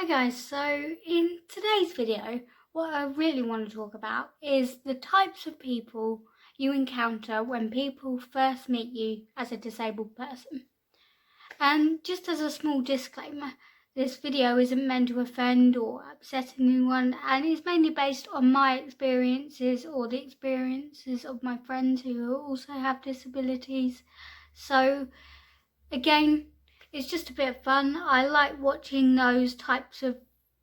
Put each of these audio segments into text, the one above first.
guys, so in today's video, what I really want to talk about is the types of people you encounter when people first meet you as a disabled person. And just as a small disclaimer, this video isn't meant to offend or upset anyone, and it's mainly based on my experiences or the experiences of my friends who also have disabilities. So again, it's just a bit of fun. I like watching those types of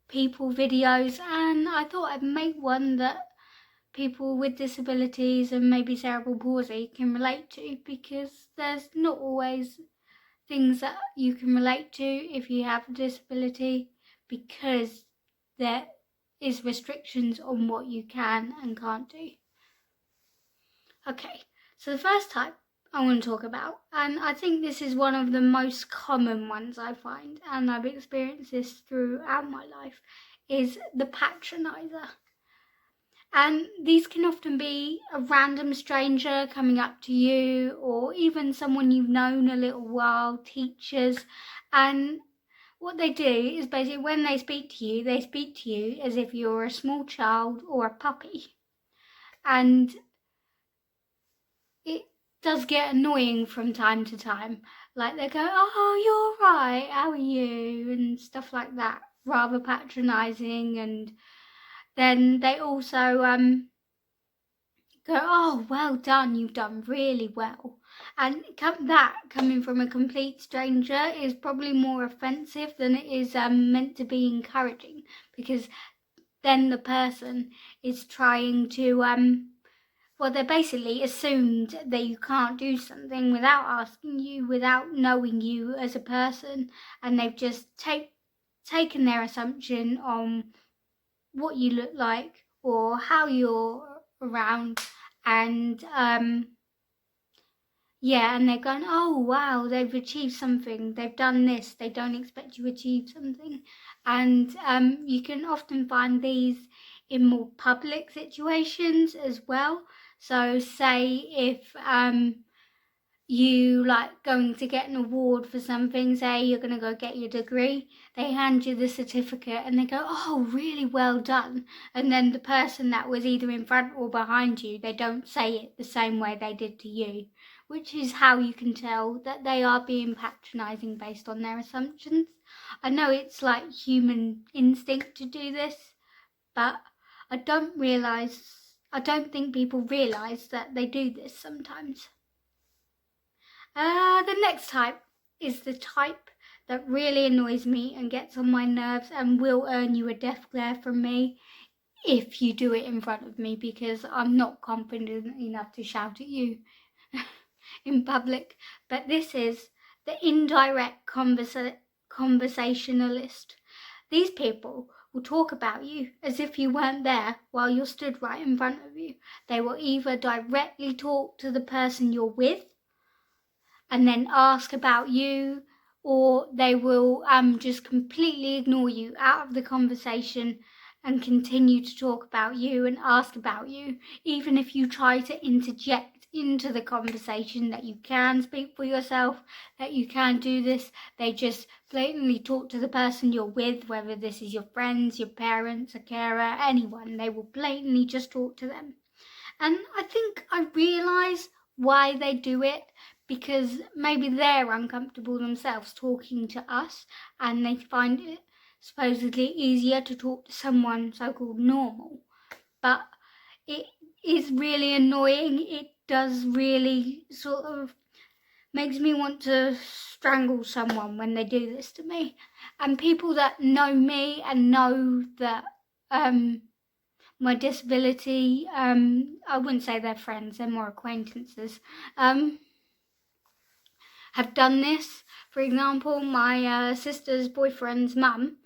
people videos, and I thought I'd make one that people with disabilities and maybe cerebral palsy can relate to, because there's not always things that you can relate to if you have a disability, because there is restrictions on what you can and can't do. Okay, so the first type I want to talk about, and I think this is one of the most common ones I find, and I've experienced this throughout my life, is the patronizer. And these can often be a random stranger coming up to you, or even someone you've known a little while, teachers. And what they do is basically when they speak to you as if you're a small child or a puppy. And it does get annoying from time to time. Like they go, "Oh, you're right, how are you?" and stuff like that, rather patronising. And then they also go, "Oh, well done, you've done really well." And that coming from a complete stranger is probably more offensive than it is meant to be encouraging, because then the person is trying to well, they basically assumed that you can't do something without asking you, without knowing you as a person, and they've just taken their assumption on what you look like or how you're around, and and they're going, "Oh wow, they've achieved something, they've done this, they don't expect you to achieve something." And you can often find these in more public situations as well. So say if you like going to get an award for something, say you're going to go get your degree, they hand you the certificate and they go, "Oh, really well done." And then the person that was either in front or behind you, they don't say it the same way they did to you, which is how you can tell that they are being patronising based on their assumptions. I know it's like human instinct to do this, but I don't think people realise that they do this sometimes. The next type is the type that really annoys me and gets on my nerves and will earn you a death glare from me if you do it in front of me, because I'm not confident enough to shout at you in public. But this is the indirect conversationalist. These people will talk about you as if you weren't there while you're stood right in front of you. They will either directly talk to the person you're with and then ask about you, or they will just completely ignore you out of the conversation and continue to talk about you and ask about you, even if you try to interject into the conversation that you can speak for yourself, that you can do this. They just blatantly talk to the person you're with, whether this is your friends, your parents, a carer, anyone. They will blatantly just talk to them. And I think I realise why they do it, because maybe they're uncomfortable themselves talking to us, and they find it supposedly easier to talk to someone so-called normal. But it is really annoying. It does really sort of makes me want to strangle someone when they do this to me. And people that know me and know that my disability, I wouldn't say they're friends, they're more acquaintances, have done this. For example, my sister's boyfriend's mum,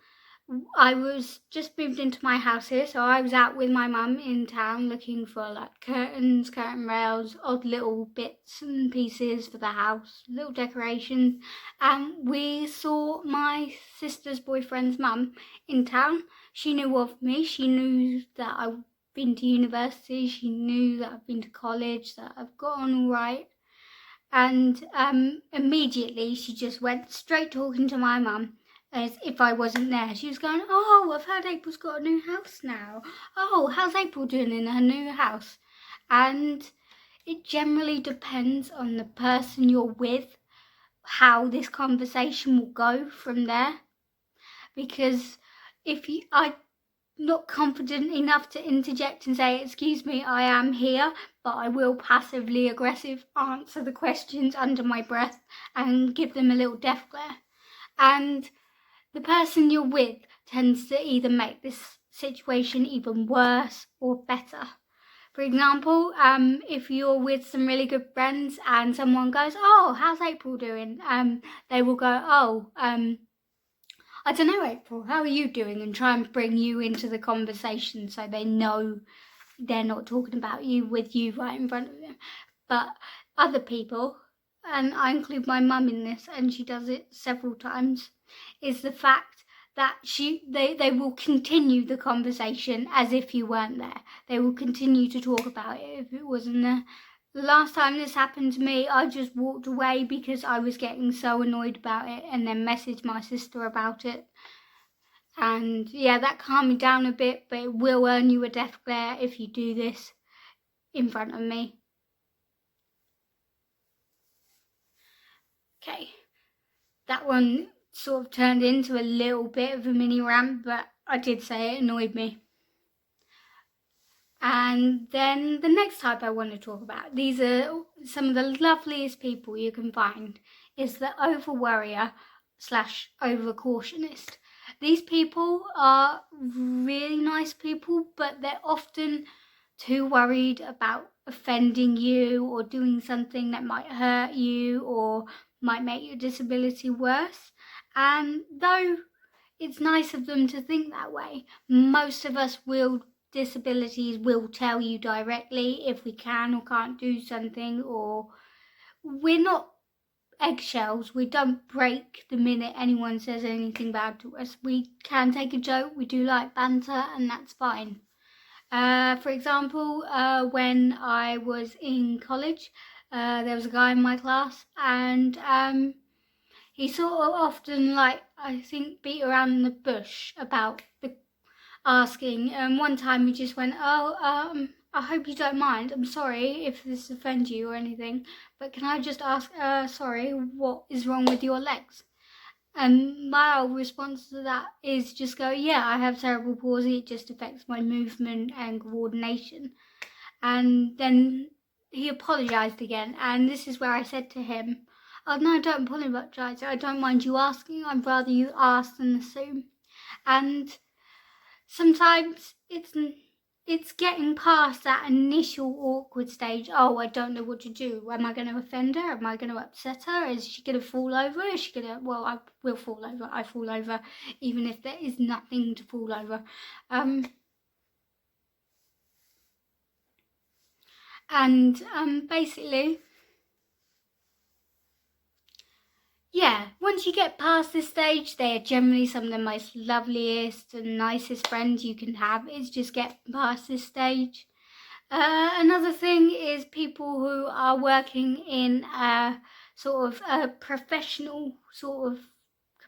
I was just moved into my house here, so I was out with my mum in town looking for like curtains, curtain rails, odd little bits and pieces for the house, little decorations, and we saw my sister's boyfriend's mum in town. She knew of me, she knew that I've been to university, she knew that I've been to college, that I've got on all right. And immediately she just went straight talking to my mum as if I wasn't there. She was going, oh, I've heard April's got a new house now. Oh, how's April doing in her new house? And it generally depends on the person you're with, how this conversation will go from there. Because I'm not confident enough to interject and say, excuse me, I am here, but I will passively aggressive answer the questions under my breath and give them a little death glare. And the person you're with tends to either make this situation even worse or better. For example, if you're with some really good friends and someone goes, oh, how's April doing? They will go, oh, I don't know, April, how are you doing? And try and bring you into the conversation so they know they're not talking about you with you right in front of them. But other people, and I include my mum in this, and she does it several times, is the fact that they will continue the conversation as if you weren't there. They will continue to talk about it if it wasn't there. The last time this happened to me, I just walked away because I was getting so annoyed about it, and then messaged my sister about it. And yeah, that calmed me down a bit, but it will earn you a death glare if you do this in front of me. Okay, that one sort of turned into a little bit of a mini rant, but I did say it annoyed me. And then the next type I want to talk about, these are some of the loveliest people you can find, is the over worrier / over cautionist. These people are really nice people, but they're often too worried about offending you or doing something that might hurt you or might make your disability worse. And though it's nice of them to think that way, most of us with disabilities will tell you directly if we can or can't do something, or we're not eggshells. We don't break the minute anyone says anything bad to us. We can take a joke, we do like banter, and that's fine. For example, when I was in college, there was a guy in my class, and he sort of often, I think, beat around the bush about the asking. One time he just went, I hope you don't mind. I'm sorry if this offends you or anything, but can I just ask, sorry, what is wrong with your legs? And my response to that is just go, yeah, I have cerebral palsy. It just affects my movement and coordination. And then he apologised again. And this is where I said to him, oh, no, don't apologise. I don't mind you asking. I'd rather you ask than assume. And sometimes it's getting past that initial awkward stage. Oh, I don't know what to do. Am I going to offend her? Am I going to upset her? Is she going to fall over? Is she going to... Well, I will fall over. I fall over even if there is nothing to fall over. Basically, yeah, once you get past this stage, they are generally some of the most loveliest and nicest friends you can have. It's just get past this stage. Another thing is people who are working in a sort of a professional sort of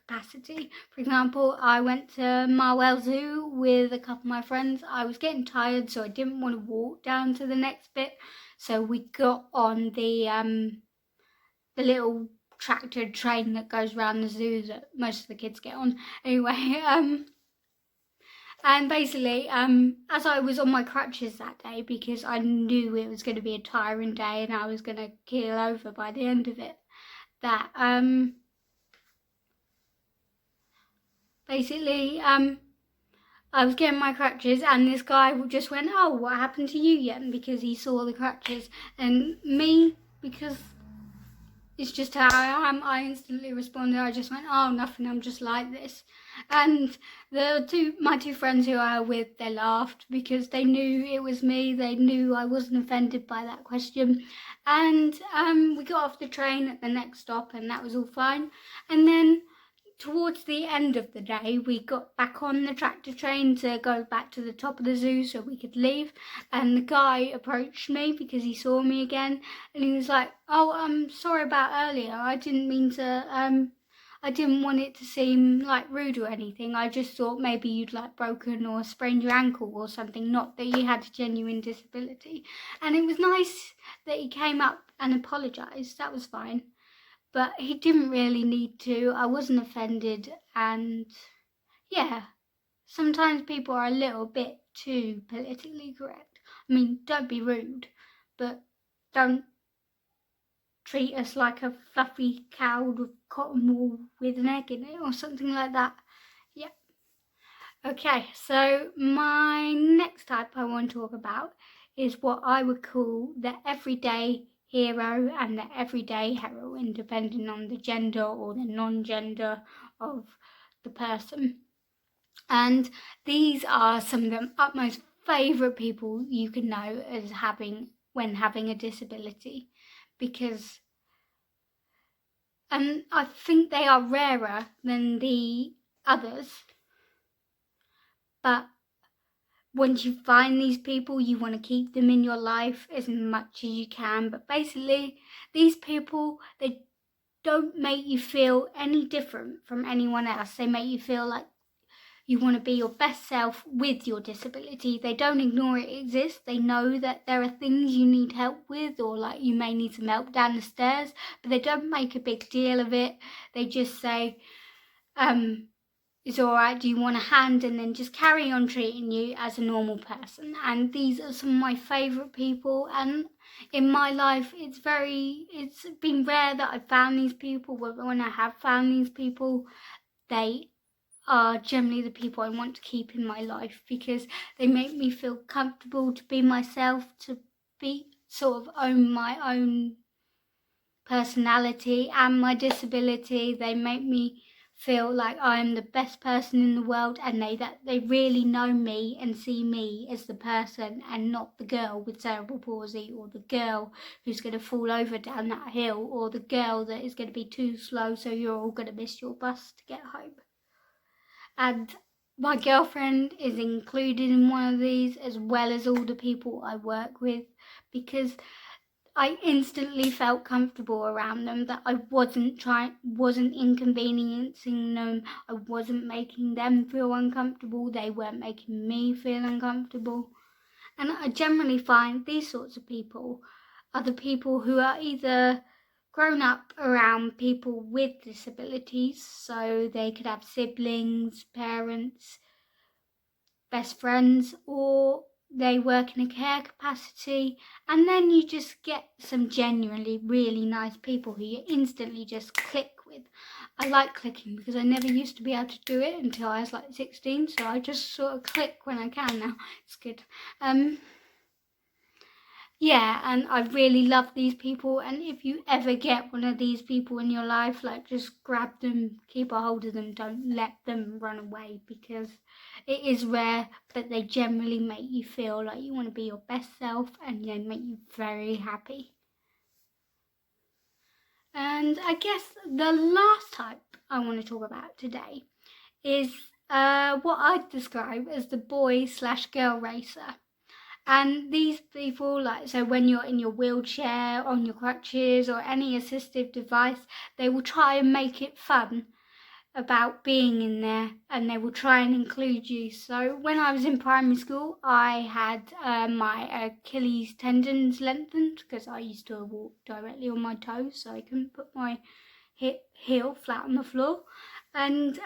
capacity. For example, I went to Marwell Zoo with a couple of my friends. I was getting tired, so I didn't want to walk down to the next bit. So we got on the little tractor train that goes around the zoo that most of the kids get on. Anyway, and basically, as I was on my crutches that day, because I knew it was going to be a tiring day and I was going to keel over by the end of it, that basically, I was getting my crutches and this guy just went, oh, what happened to you yet? Because he saw the crutches. And me, because it's just how I am, I instantly responded. I just went, oh, nothing, I'm just like this. And my two friends who I were with, they laughed because they knew it was me. They knew I wasn't offended by that question. And we got off the train at the next stop and that was all fine. And then towards the end of the day, we got back on the tractor train to go back to the top of the zoo so we could leave. And the guy approached me because he saw me again. And he was like, oh, I'm sorry about earlier. I didn't mean to I didn't want it to seem like rude or anything. I just thought maybe you'd like broken or sprained your ankle or something, not that you had a genuine disability. And it was nice that he came up and apologised. That was fine. But he didn't really need to. I wasn't offended, and yeah, sometimes people are a little bit too politically correct. I mean, don't be rude, but don't treat us like a fluffy cow with cotton wool with an egg in it or something like that. Yeah. Okay, so my next type I want to talk about is what I would call the everyday hero and the everyday heroine, depending on the gender or the non-gender of the person. And these are some of the utmost favourite people you can know as when having a disability, because I think they are rarer than the others, but once you find these people, you want to keep them in your life as much as you can. But basically, these people, they don't make you feel any different from anyone else. They make you feel like you want to be your best self with your disability. They don't ignore it exists. They know that there are things you need help with, or like you may need some help down the stairs, but they don't make a big deal of it. They just say, it's all right, do you want a hand? And then just carry on treating you as a normal person. And these are some of my favourite people. And in my life, it's been rare that I've found these people. But when I have found these people, they are generally the people I want to keep in my life, because they make me feel comfortable to be myself, to be sort of own my own personality and my disability. They make me feel like I am the best person in the world, and that they really know me and see me as the person and not the girl with cerebral palsy, or the girl who's going to fall over down that hill, or the girl that is going to be too slow so you're all going to miss your bus to get home. And my girlfriend is included in one of these, as well as all the people I work with, because I instantly felt comfortable around them, that I wasn't inconveniencing them, I wasn't making them feel uncomfortable, they weren't making me feel uncomfortable. And I generally find these sorts of people are the people who are either grown up around people with disabilities, so they could have siblings, parents, best friends, or they work in a care capacity, and then you just get some genuinely really nice people who you instantly just click with. I like clicking because I never used to be able to do it until I was like 16, so I just sort of click when I can now. It's good. Yeah, and I really love these people, and if you ever get one of these people in your life, like, just grab them, keep a hold of them, don't let them run away, because it is rare, but they generally make you feel like you want to be your best self, and they make you very happy. And I guess the last type I want to talk about today is what I'd describe as the boy/girl racer. And these people, like, so when you're in your wheelchair, on your crutches, or any assistive device, they will try and make it fun about being in there, and they will try and include you. So when I was in primary school, I had my Achilles tendons lengthened, because I used to walk directly on my toes, so I couldn't put my heel flat on the floor. And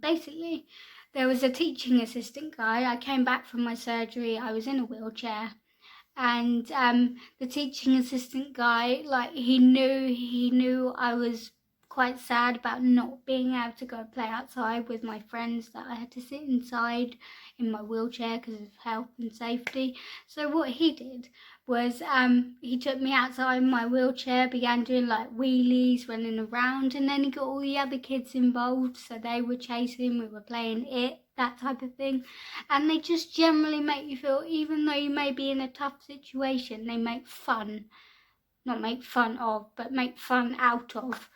basically, there was a teaching assistant guy. I came back from my surgery, I was in a wheelchair, and the teaching assistant guy, like, he knew I was quite sad about not being able to go play outside with my friends, that I had to sit inside in my wheelchair because of health and safety. So what he did was he took me outside in my wheelchair, began doing like wheelies, running around, and then he got all the other kids involved, so they were chasing, we were playing it, that type of thing. And they just generally make you feel, even though you may be in a tough situation, they make fun, not make fun of, but make fun out of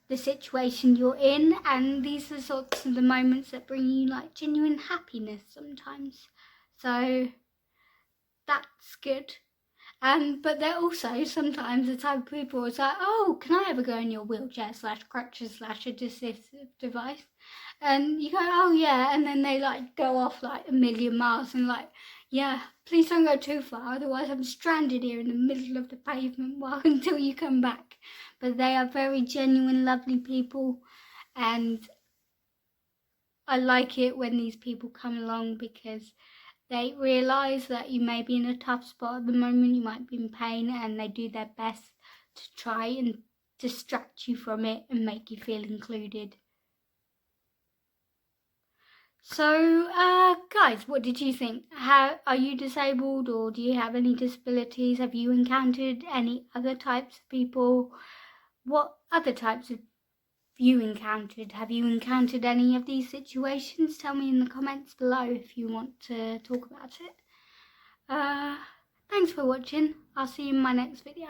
the situation you're in. And these are sorts of the moments that bring you like genuine happiness sometimes. So that's good. But they're also sometimes the type of people who's like, oh, can I ever go in your wheelchair / crutches / assistive device? And you go, oh yeah, and then they like go off like a million miles and like, yeah, please don't go too far, otherwise I'm stranded here in the middle of the pavement until you come back. But they are very genuine, lovely people, and I like it when these people come along because they realise that you may be in a tough spot at the moment, you might be in pain, and they do their best to try and distract you from it and make you feel included. So, guys, what did you think? Are you disabled, or do you have any disabilities? Have you encountered any other types of people? What other types have you encountered? Have you encountered any of these situations? Tell me in the comments below if you want to talk about it. Thanks for watching. I'll see you in my next video.